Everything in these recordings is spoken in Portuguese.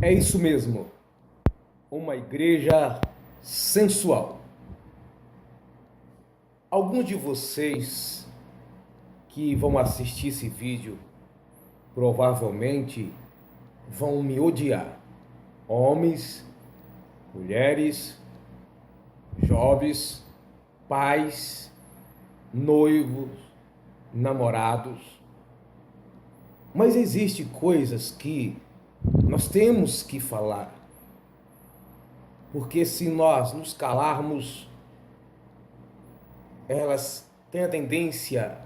É isso mesmo, uma igreja sensual. Alguns de vocês que vão assistir esse vídeo provavelmente vão me odiar. Homens, mulheres, jovens, pais, noivos, namorados. Mas existem coisas que nós temos que falar, porque se nós nos calarmos, elas têm a tendência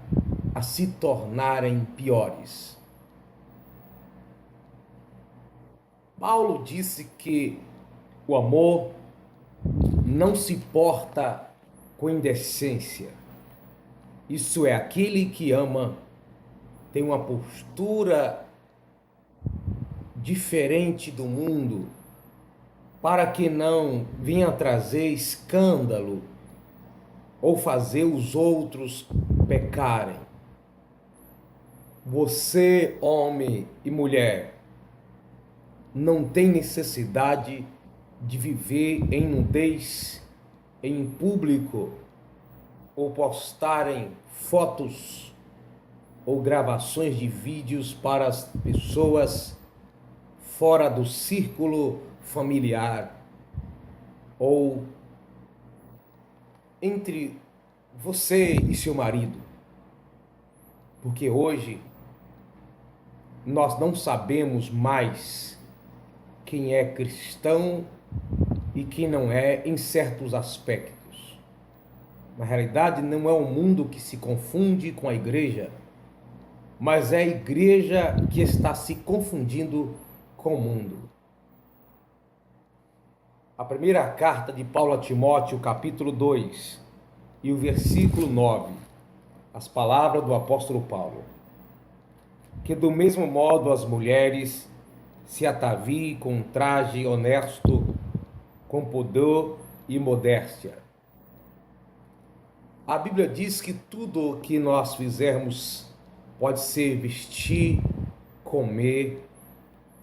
a se tornarem piores. Paulo disse que o amor não se porta com indecência. Isso é, aquele que ama tem uma postura diferente do mundo, para que não venha trazer escândalo ou fazer os outros pecarem. Você, homem e mulher, não tem necessidade de viver em nudez em público ou postarem fotos ou gravações de vídeos para as pessoas fora do círculo familiar ou entre você e seu marido. Porque hoje nós não sabemos mais quem é cristão e quem não é em certos aspectos. Na realidade, não é o mundo que se confunde com a igreja, mas é a igreja que está se confundindo com o mundo. A primeira carta de Paulo a Timóteo, capítulo 2, e o versículo 9, as palavras do apóstolo Paulo: que do mesmo modo as mulheres se ataviem com um traje honesto, com pudor e modéstia. A Bíblia diz que tudo o que nós fizermos pode ser vestir, comer,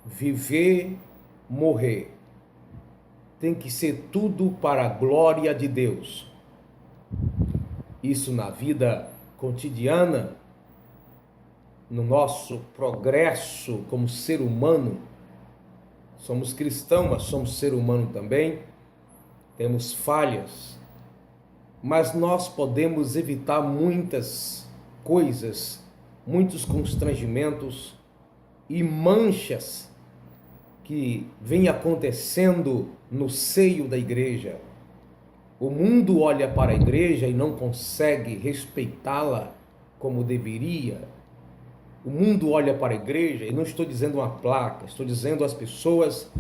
viver, morrer. Tem que ser tudo para a glória de Deus. Isso na vida cotidiana, no nosso progresso como ser humano. Somos cristãos, mas somos ser humano também. Temos falhas, mas nós podemos evitar muitas coisas, muitos constrangimentos e manchas que vem acontecendo no seio da igreja. O mundo olha para a igreja e não consegue respeitá-la como deveria. O mundo olha para a igreja, e não estou dizendo uma placa, estou dizendo as pessoas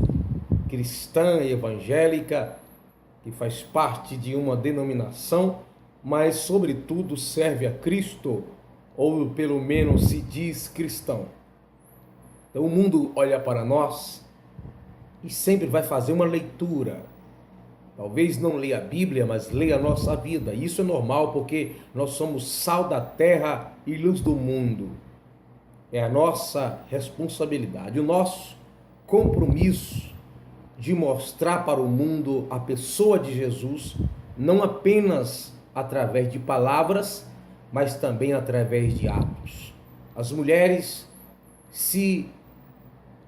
cristã e evangélica que faz parte de uma denominação, mas sobretudo serve a Cristo, ou pelo menos se diz cristão. Então o mundo olha para nós e sempre vai fazer uma leitura. Talvez não leia a Bíblia, mas leia a nossa vida. Isso é normal, porque nós somos sal da terra e luz do mundo. É a nossa responsabilidade, o nosso compromisso de mostrar para o mundo a pessoa de Jesus, não apenas através de palavras, mas também através de atos. As mulheres se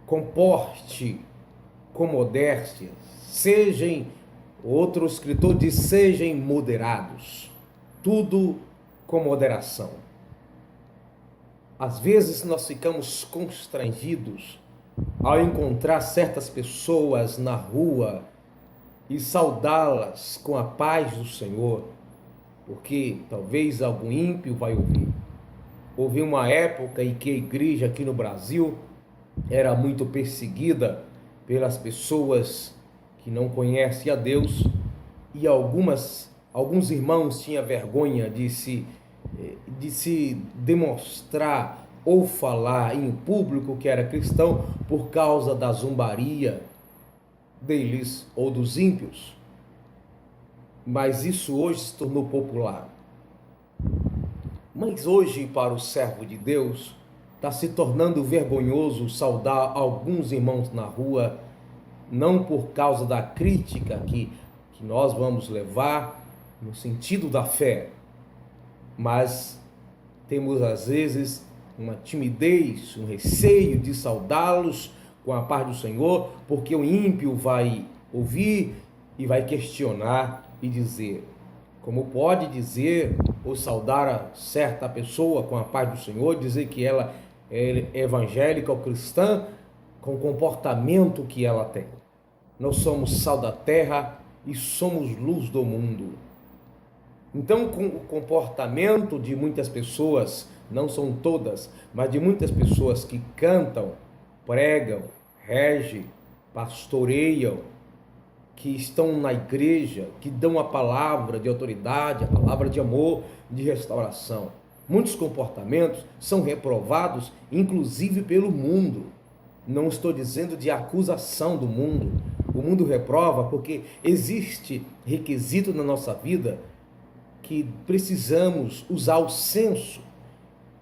comportem com modéstia, sejam, outro escritor diz, sejam moderados, tudo com moderação. Às vezes nós ficamos constrangidos ao encontrar certas pessoas na rua e saudá-las com a paz do Senhor, porque talvez algum ímpio vai ouvir. Houve uma época em que a igreja aqui no Brasil era muito perseguida pelas pessoas que não conhecem a Deus, e alguns irmãos tinham vergonha de se demonstrar ou falar em público que era cristão por causa da zombaria deles ou dos ímpios. Mas isso hoje se tornou popular. Mas hoje, para o servo de Deus, está se tornando vergonhoso saudar alguns irmãos na rua não por causa da crítica que nós vamos levar no sentido da fé, mas temos às vezes uma timidez, um receio de saudá-los com a paz do Senhor, porque o ímpio vai ouvir e vai questionar e dizer: como pode dizer ou saudar a certa pessoa com a paz do Senhor, dizer que ela é evangélica ou cristã, com o comportamento que ela tem? Nós somos sal da terra e somos luz do mundo. Então, com o comportamento de muitas pessoas, não são todas, mas de muitas pessoas que cantam, pregam, regem, pastoreiam, que estão na igreja, que dão a palavra de autoridade, a palavra de amor, de restauração. Muitos comportamentos são reprovados, inclusive pelo mundo. Não estou dizendo de acusação do mundo. O mundo reprova porque existe requisito na nossa vida que precisamos usar o senso,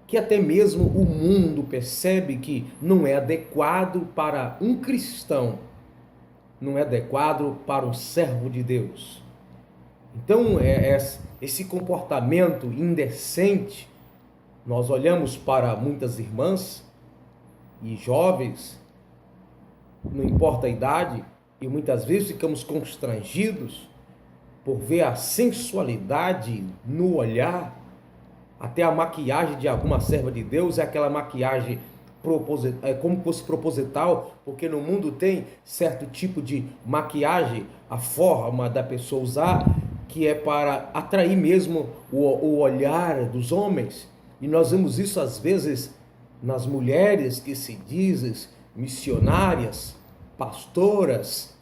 que até mesmo o mundo percebe que não é adequado para um cristão, não é adequado para um servo de Deus. Então, esse comportamento indecente, nós olhamos para muitas irmãs e jovens, não importa a idade, e muitas vezes ficamos constrangidos por ver a sensualidade no olhar. Até a maquiagem de alguma serva de Deus é aquela maquiagem como fosse proposital, porque no mundo tem certo tipo de maquiagem, a forma da pessoa usar, que é para atrair mesmo o olhar dos homens. E nós vemos isso às vezes nas mulheres que se dizem missionárias, pastoras,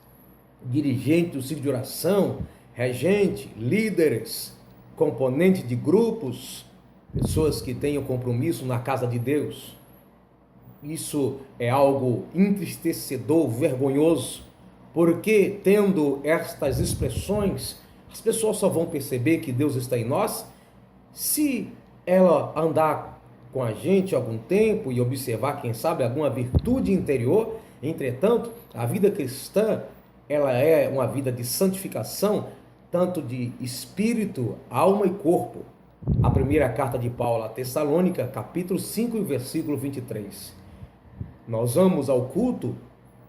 dirigentes do ciclo de oração, regente, líderes, componente de grupos, pessoas que têm o compromisso na casa de Deus. Isso é algo entristecedor, vergonhoso, porque tendo estas expressões, as pessoas só vão perceber que Deus está em nós se ela andar com a gente algum tempo e observar, quem sabe, alguma virtude interior. Entretanto, a vida cristã, ela é uma vida de santificação, tanto de espírito, alma e corpo. A primeira carta de Paulo a Tessalônica, capítulo 5, versículo 23. Nós vamos ao culto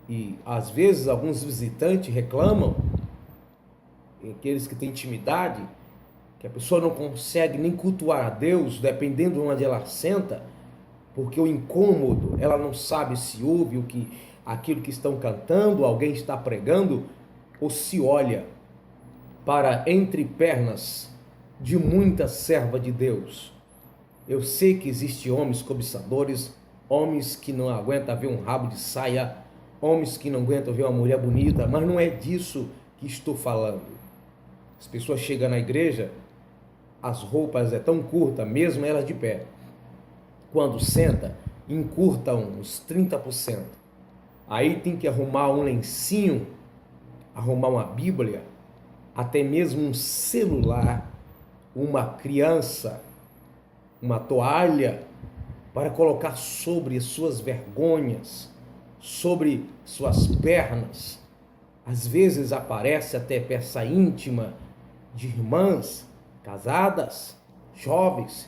e às vezes alguns visitantes reclamam, aqueles que têm intimidade, que a pessoa não consegue nem cultuar a Deus, dependendo de onde ela senta, porque o incômodo, ela não sabe se ouve aquilo que estão cantando, alguém está pregando, ou se olha para entre pernas de muita serva de Deus. Eu sei que existem homens cobiçadores, homens que não aguentam ver um rabo de saia, homens que não aguentam ver uma mulher bonita, mas não é disso que estou falando. As pessoas chegam na igreja, as roupas é tão curta, mesmo elas de pé. Quando senta, encurtam uns 30%. Aí tem que arrumar um lencinho, arrumar uma Bíblia, até mesmo um celular, uma criança, uma toalha, para colocar sobre suas vergonhas, sobre suas pernas. Às vezes aparece até peça íntima de irmãs casadas, jovens.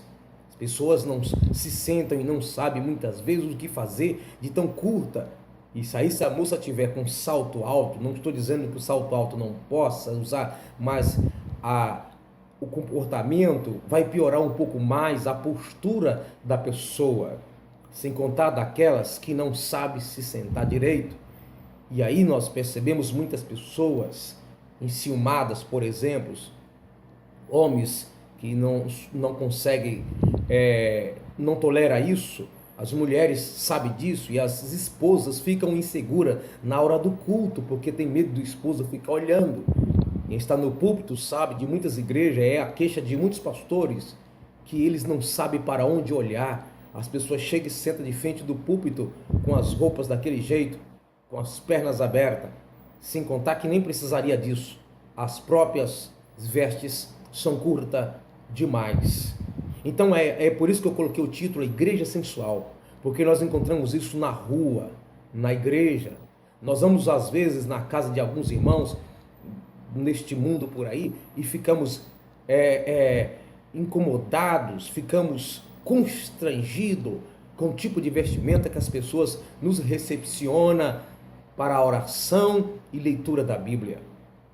As pessoas não se sentam e não sabem muitas vezes o que fazer de tão curta. Isso aí, se a moça tiver com salto alto, não estou dizendo que o salto alto não possa usar, mas o comportamento vai piorar um pouco mais a postura da pessoa, sem contar daquelas que não sabem se sentar direito. E aí nós percebemos muitas pessoas enciumadas, por exemplo, homens que não conseguem, não toleram isso. As mulheres sabem disso e as esposas ficam inseguras na hora do culto, porque tem medo do esposo ficar olhando. Quem está no púlpito sabe, de muitas igrejas, é a queixa de muitos pastores, que eles não sabem para onde olhar. As pessoas chegam e sentam de frente do púlpito com as roupas daquele jeito, com as pernas abertas, sem contar que nem precisaria disso. As próprias vestes são curtas demais. Então é por isso que eu coloquei o título Igreja Sensual, porque nós encontramos isso na rua, na igreja. Nós vamos às vezes na casa de alguns irmãos neste mundo por aí e ficamos incomodados, ficamos constrangidos com o tipo de vestimenta que as pessoas nos recepcionam para a oração e leitura da Bíblia.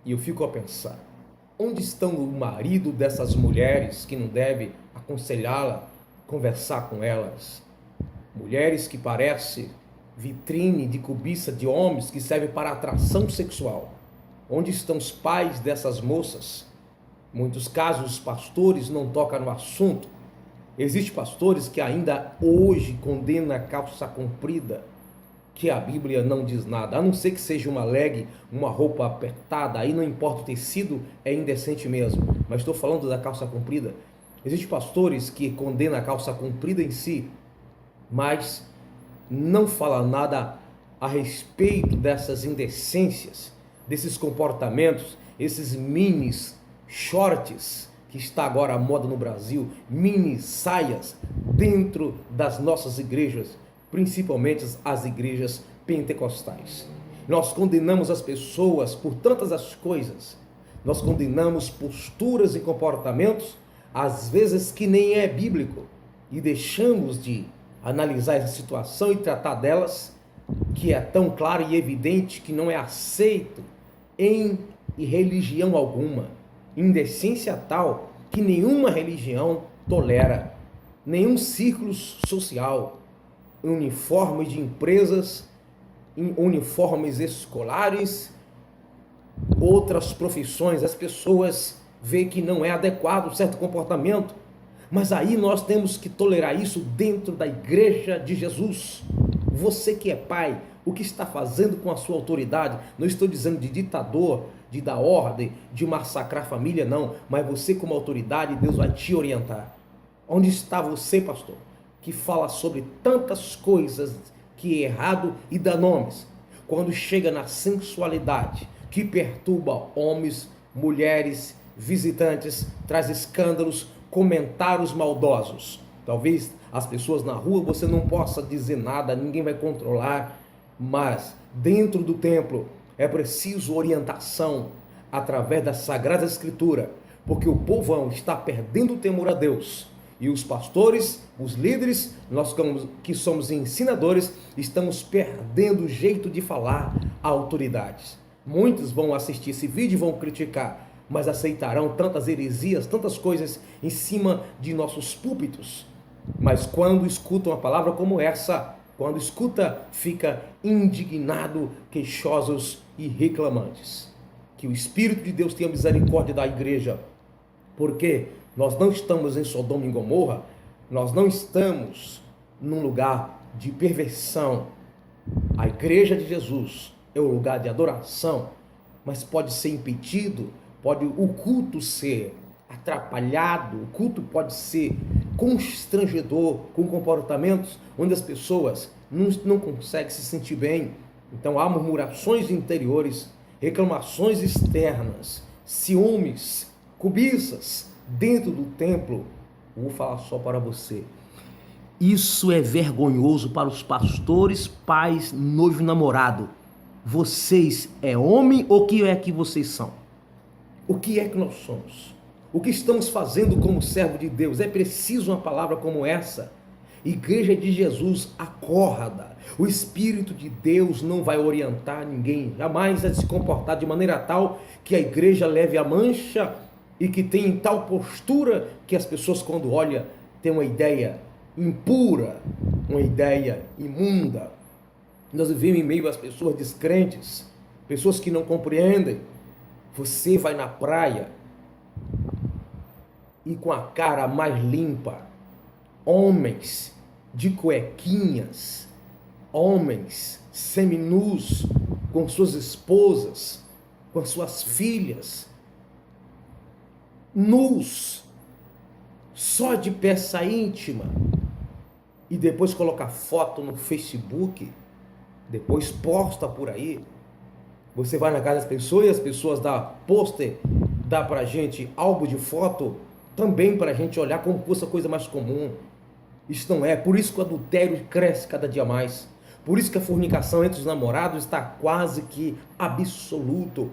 E eu fico a pensar, onde estão o marido dessas mulheres que não deve aconselhá-la, conversar com elas? Mulheres que parecem vitrine de cobiça de homens que servem para atração sexual. Onde estão os pais dessas moças? Em muitos casos, os pastores não tocam no assunto. Existem pastores que ainda hoje condenam a calça comprida, que a Bíblia não diz nada, a não ser que seja uma leg, uma roupa apertada, aí não importa o tecido, é indecente mesmo. Mas estou falando da calça comprida. Existem pastores que condenam a calça comprida em si, mas não falam nada a respeito dessas indecências, desses comportamentos, esses minis shorts que está agora à moda no Brasil, mini saias dentro das nossas igrejas, principalmente as igrejas pentecostais. Nós condenamos as pessoas por tantas as coisas, nós condenamos posturas e comportamentos, às vezes que nem é bíblico, e deixamos de analisar essa situação e tratar delas, que é tão claro e evidente que não é aceito em religião alguma. Indecência tal que nenhuma religião tolera, nenhum círculo social, uniformes de empresas, uniformes escolares, outras profissões, as pessoas veem que não é adequado certo comportamento, mas aí nós temos que tolerar isso dentro da igreja de Jesus. Você que é pai, o que está fazendo com a sua autoridade? Não estou dizendo de ditador, de dar ordem, de massacrar a família, não. Mas você como autoridade, Deus vai te orientar. Onde está você, pastor, que fala sobre tantas coisas que é errado e dá nomes? Quando chega na sensualidade, que perturba homens, mulheres, visitantes, traz escândalos, comentários maldosos. Talvez as pessoas na rua você não possa dizer nada, ninguém vai controlar, mas dentro do templo é preciso orientação através da Sagrada Escritura, porque o povão está perdendo o temor a Deus. E os pastores, os líderes, nós que somos ensinadores, estamos perdendo o jeito de falar a autoridades. Muitos vão assistir esse vídeo e vão criticar, mas aceitarão tantas heresias, tantas coisas em cima de nossos púlpitos. Mas quando escutam uma palavra como essa, quando escuta, fica indignado, queixosos e reclamantes. Que o Espírito de Deus tenha misericórdia da igreja, porque nós não estamos em Sodoma e Gomorra, nós não estamos num lugar de perversão. A igreja de Jesus é um lugar de adoração, mas pode ser impedido, pode o culto ser atrapalhado, o culto pode ser constrangedor, com comportamentos onde as pessoas não conseguem se sentir bem. Então há murmurações interiores, reclamações externas, ciúmes, cobiças dentro do templo. Vou falar só para você. Isso é vergonhoso para os pastores, pais, noivo e namorado. Vocês é homem ou o que é que vocês são? O que é que nós somos? O que estamos fazendo como servo de Deus? É preciso uma palavra como essa. Igreja de Jesus, acorda. O Espírito de Deus não vai orientar ninguém, jamais vai se comportar de maneira tal que a igreja leve a mancha e que tenha tal postura que as pessoas, quando olham, têm uma ideia impura, uma ideia imunda. Nós vivemos em meio às pessoas descrentes, pessoas que não compreendem. Você vai na praia e com a cara mais limpa, homens de cuequinhas, homens seminus, com suas esposas, com suas filhas, nus, só de peça íntima, e depois coloca foto no Facebook, depois posta por aí. Você vai na casa das pessoas e as pessoas dão pôster, dá pra gente álbum de foto, também para a gente olhar como fosse a coisa mais comum. Isso não é, por isso que o adultério cresce cada dia mais, Por isso que a fornicação entre os namorados está quase que absoluto.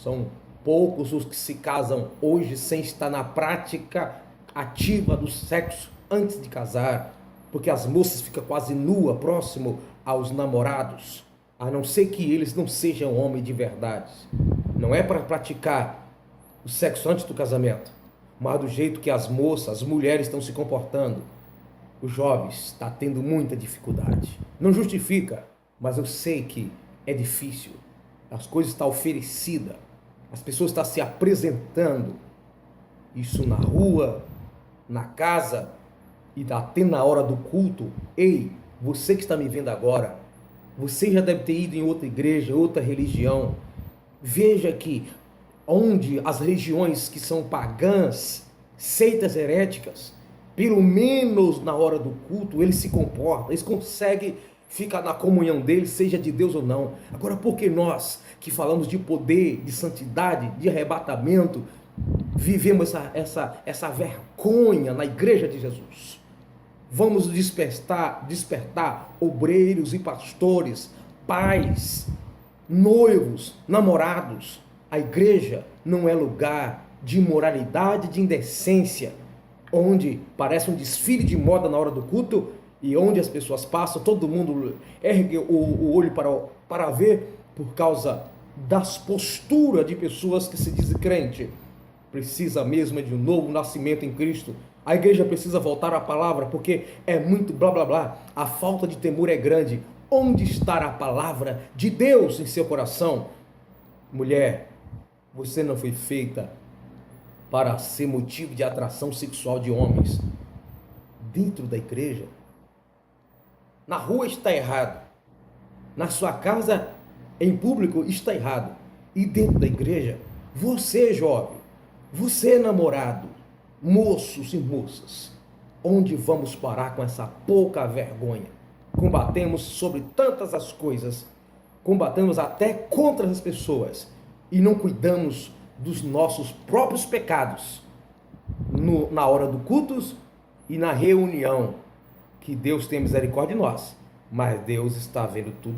São poucos os que se casam hoje sem estar na prática ativa do sexo antes de casar, porque as moças ficam quase nuas próximo aos namorados, a não ser que eles não sejam homens de verdade. Não é para praticar o sexo antes do casamento, mas do jeito que as moças, as mulheres estão se comportando. Os jovens estão tendo muita dificuldade. Não justifica, mas eu sei que é difícil. As coisas estão oferecidas, as pessoas estão se apresentando. Isso na rua, na casa e até na hora do culto. Ei, você que está me vendo agora, você já deve ter ido em outra igreja, outra religião. Veja que onde as religiões que são pagãs, seitas heréticas, pelo menos na hora do culto, eles se comportam, eles conseguem ficar na comunhão deles, seja de Deus ou não. Agora, por que nós, que falamos de poder, de santidade, de arrebatamento, vivemos essa vergonha na igreja de Jesus? Vamos despertar obreiros e pastores, pais, noivos, namorados. A igreja não é lugar de imoralidade, de indecência, onde parece um desfile de moda na hora do culto e onde as pessoas passam, todo mundo ergue o olho para ver por causa das posturas de pessoas que se dizem crente. Precisa mesmo de um novo nascimento em Cristo. A igreja precisa voltar à palavra, porque é muito blá blá blá. A falta de temor é grande. Onde está a palavra de Deus em seu coração? Mulher, você não foi feita para ser motivo de atração sexual de homens. Dentro da igreja, na rua está errado, na sua casa, em público está errado, e dentro da igreja, você jovem, você namorado, moços e moças, onde vamos parar com essa pouca vergonha? Combatemos sobre tantas as coisas, combatemos até contra as pessoas, e não cuidamos dos nossos próprios pecados na hora do culto e na reunião. Que Deus tenha misericórdia de nós, mas Deus está vendo tudo